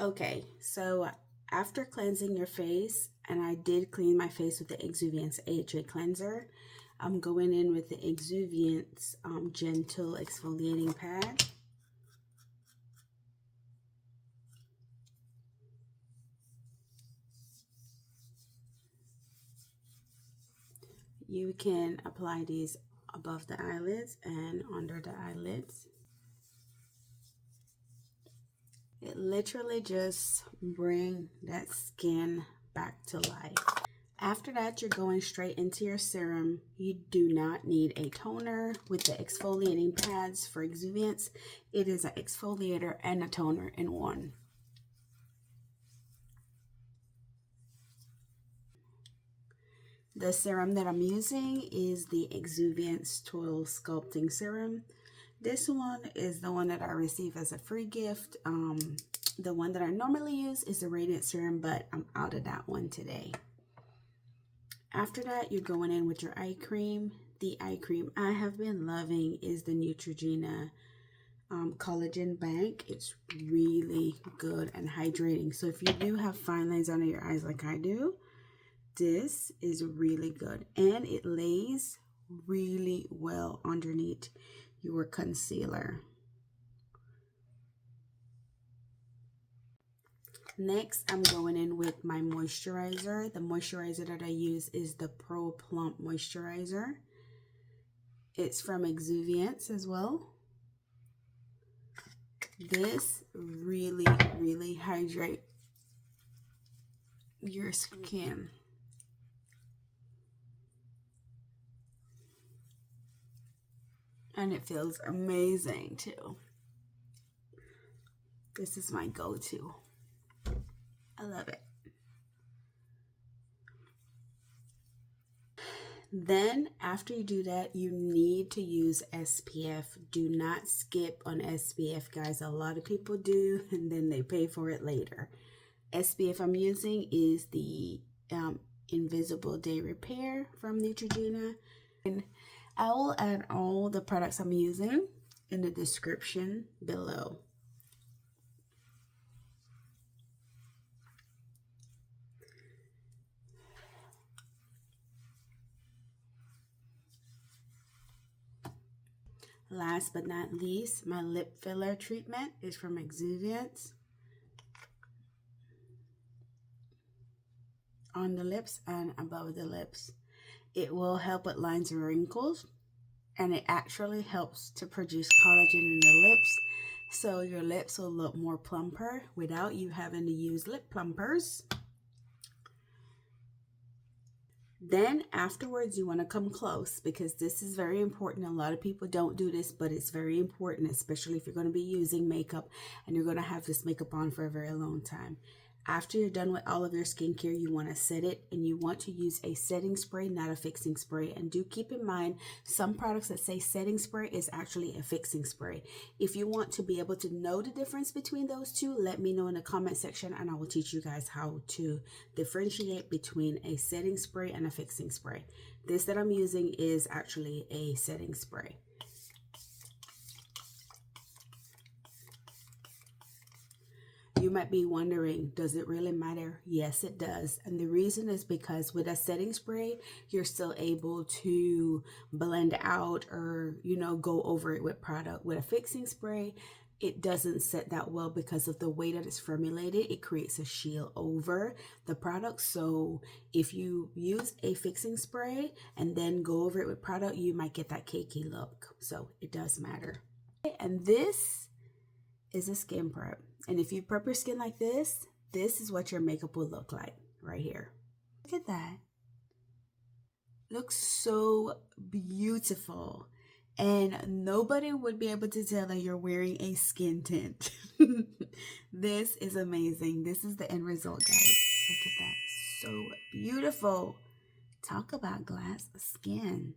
Okay, so after cleansing your face, and I did clean my face with the Exuviance AHA cleanser, I'm going in with the Exuviance gentle exfoliating pad. You can apply these above the eyelids and under the eyelids. It literally just brings that skin back to life. After that, you're going straight into your serum. You do not need a toner with the exfoliating pads for Exuviance. It is an exfoliator and a toner in one. The serum that I'm using is the Exuviance Total Sculpting Serum. This one is the one that I received as a free gift. The one that I normally use is the Radiance Serum, but I'm out of that one today. After that, you're going in with your eye cream. The eye cream I have been loving is the Neutrogena Collagen Bank. It's really good and hydrating. So if you do have fine lines under your eyes like I do, this is really good. And it lays really well underneath your concealer. Next, I'm going in with my moisturizer. The moisturizer that I use is the Plump moisturizer. It's from Exuviance as well. This really hydrates your skin. And it feels amazing too. This is my go-to. I love it. Then after you do that, you need to use SPF. Do not skip on SPF, guys. A lot of people do, and then they pay for it later. SPF I'm using is the Invisible Day Repair from Neutrogena. And I will add all the products I'm using in the description below. Last but not least, my lip filler treatment is from Exuviance. On the lips and above the lips. It will help with lines and wrinkles, and it actually helps to produce collagen in the lips, so your lips will look more plumper without you having to use lip plumpers. Then afterwards, you want to come close because this is very important. A lot of people don't do this, but it's very important, especially if you're going to be using makeup and you're going to have this makeup on for a very long time. After you're done with all of your skincare, you want to set it, and you want to use a setting spray, not a fixing spray. And do keep in mind, some products that say setting spray is actually a fixing spray. If you want to be able to know the difference between those two, let me know in the comment section, and I will teach you guys how to differentiate between a setting spray and a fixing spray. This that I'm using is actually a setting spray. You might be wondering, does it really matter? Yes, it does. And the reason is because with a setting spray, you're still able to blend out or, go over it with product. With a fixing spray, it doesn't set that well because of the way that it's formulated. It creates a shield over the product. So if you use a fixing spray and then go over it with product, you might get that cakey look. So it does matter. And this is a skin prep. And if you prep your skin like this is what your makeup will look like right here. Look at that. Looks so beautiful. And nobody would be able to tell that you're wearing a skin tint. This is amazing. This is the end result, guys. Look at that. So beautiful. Talk about glass skin.